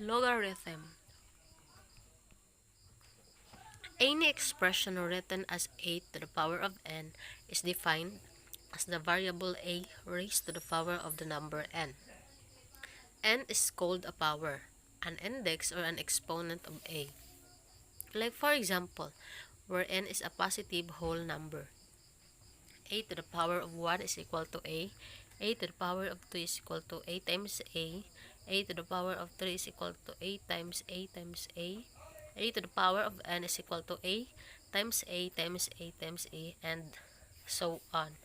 Logarithm. Any expression written as 8 to the power of n is defined as the variable a raised to the power of the number n. N is called a power, an index or an exponent of a. Like for example, where n is a positive whole number. A to the power of 1 is equal to a to the power of 2 is equal to a times a to the power of 3 is equal to a times a to the power of n is equal to a times a times a times a, and so on.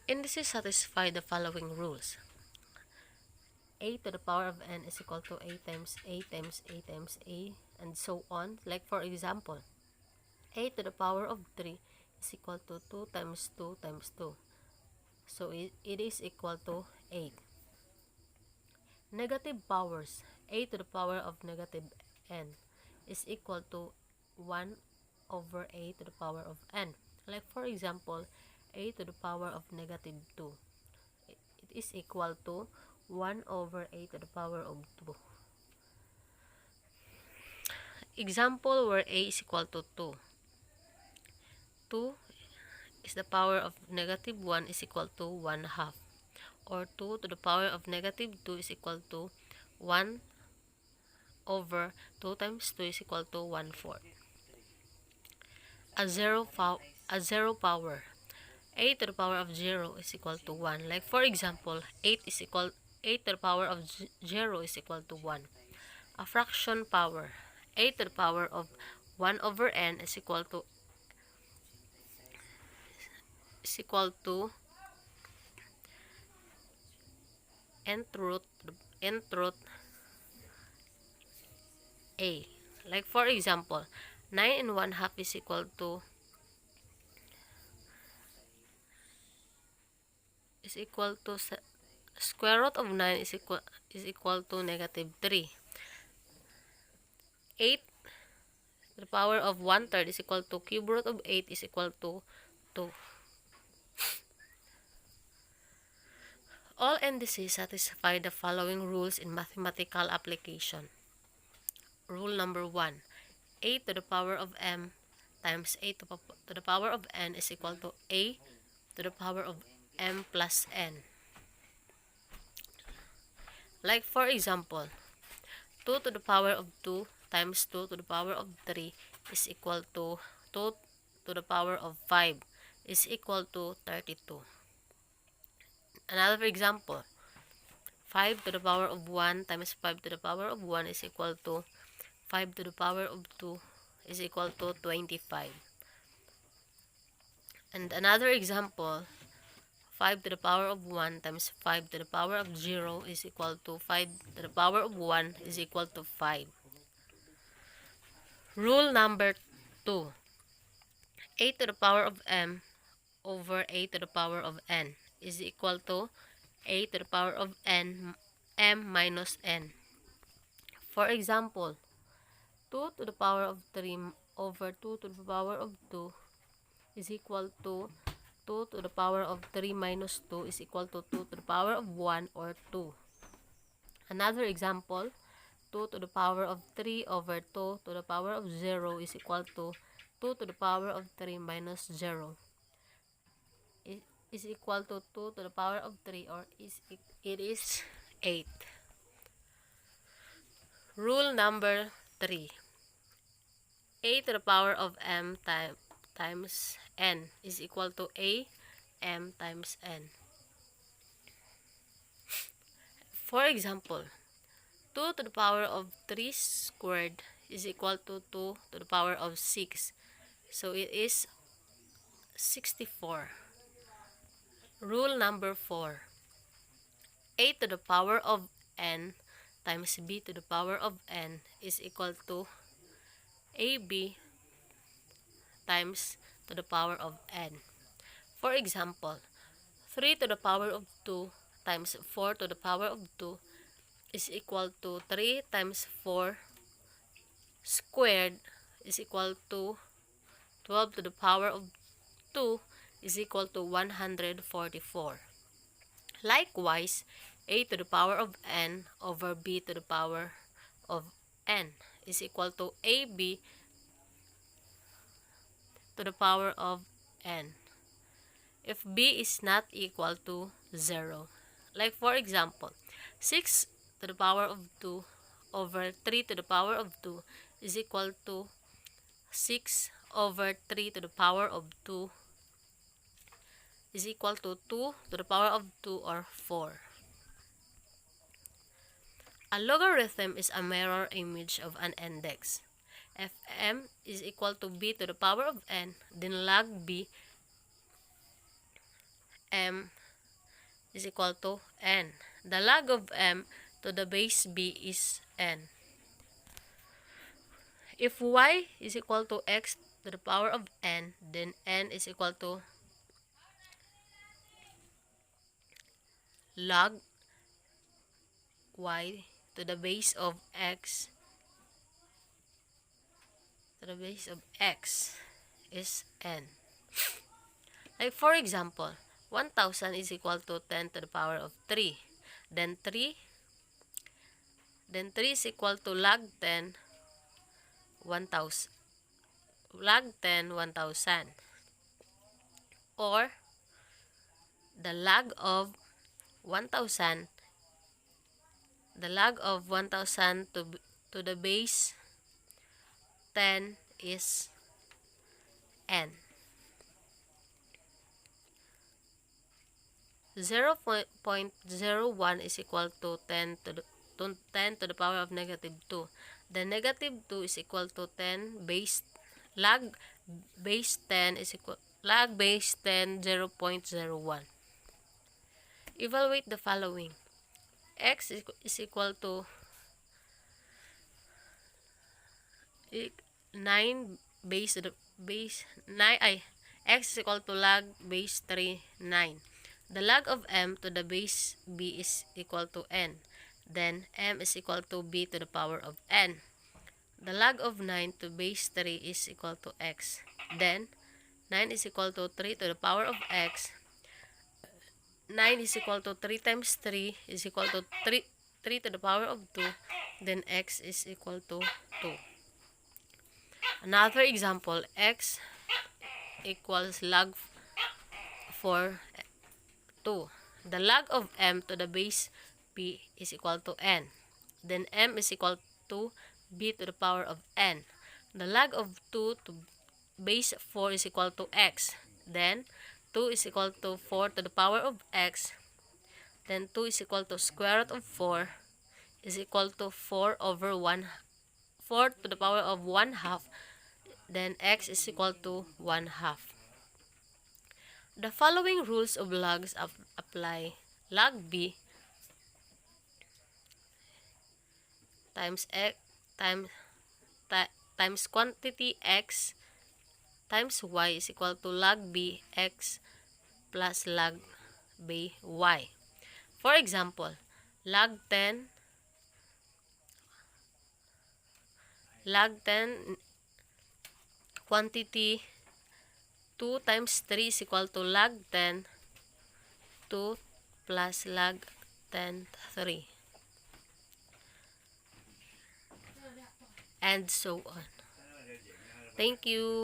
Indices satisfy the following rules. A to the power of n is equal to a times a times a times a, and so on. Like for example, a to the power of 3 is equal to 2 times 2 times 2. So it is equal to 8. Negative powers. A to the power of negative n is equal to 1 over a to the power of n. Like for example, a to the power of negative 2. It is equal to 1 over a to the power of 2. Example where a is equal to 2. 2 is the power of negative 1 is equal to 1 half. Or 2 to the power of negative 2 is equal to 1 over 2 times 2 is equal to 1/4. A zero power. A to the power of 0 is equal to 1. Like for example, 8 to the power of 0 is equal to 1. A fraction power. A to the power of 1 over n is equal to nth root a. Like for example, 9 and 1 half is equal to square root of 9 is equal to negative 3. 8 to the power of 1/3 is equal to cube root of 8 is equal to 2. All indices satisfy the following rules in mathematical application. Rule number 1. A to the power of m times a to the power of n is equal to a to the power of m plus n. Like for example, 2 to the power of 2 times 2 to the power of 3 is equal to 2 to the power of 5 is equal to 32. Another example, 5 to the power of 1 times 5 to the power of 1 is equal to 5 to the power of 2 is equal to 25. And another example, 5 to the power of 1 times 5 to the power of 0 is equal to 5 to the power of 1 is equal to 5. Rule number 2. A to the power of m over a to the power of n is equal to a to the power of n m minus n. For example, 2 to the power of 3 over 2 to the power of 2 is equal to 2 to the power of 3 minus 2 is equal to 2 to the power of 1 or 2. Another example, 2 to the power of 3 over 2 to the power of 0 is equal to 2 to the power of 3 minus 0 is equal to 2 to the power of 3, or it is 8. Rule number 3. A to the power of m times n is equal to a m times n. For example, 2 to the power of 3 squared is equal to 2 to the power of 6. So it is 64. Rule number 4. A to the power of n times b to the power of n is equal to ab times to the power of n. For example, 3 to the power of 2 times 4 to the power of 2 is equal to 3 times 4 squared is equal to 12 to the power of 2 is equal to 144. Likewise, a to the power of n over b to the power of n is equal to ab to the power of n if b is not equal to 0. Like for example, 6 to the power of 2 over 3 to the power of 2 is equal to 6 over 3 to the power of 2 is equal to 2 to the power of 2 or 4. A logarithm is a mirror image of an index. If m is equal to b to the power of n, then log b m is equal to n. The log of m to the base b is n. If y is equal to x to the power of n, then n is equal to log y to the base of x to the base of x is n. Like for example, 1000 is equal to 10 to the power of 3. Then 3 is equal to log 10 1000 log 10 1000 or the log of 1000 to the base 10 is n. 0.01 is equal to 10 to the power of negative 2. The negative 2 is equal to 10 base log base 10 is equal log base 10 0.01. Evaluate the following. X is equal to 9 base 9 x is equal to log base 3 9. The log of m to the base b is equal to n. Then m is equal to b to the power of n. The log of 9 to base 3 is equal to x. Then 9 is equal to 3 to the power of x. 9 is equal to 3 times 3 is equal to 3 to the power of 2. Then x is equal to 2. Another example, x equals log 4 2. The log of m to the base b is equal to n. Then m is equal to b to the power of n. The log of 2 to base 4 is equal to x. Then 2 is equal to 4 to the power of x. Then 2 is equal to square root of 4 is equal to 4 over 1 4 to the power of 1 half. Then x is equal to 1 half. The following rules of logs apply. Log b times x times quantity x times y is equal to log b x plus log b y. For example, log 10 quantity 2 times 3 is equal to log 10 2 plus log 10 3 and so on. Thank you.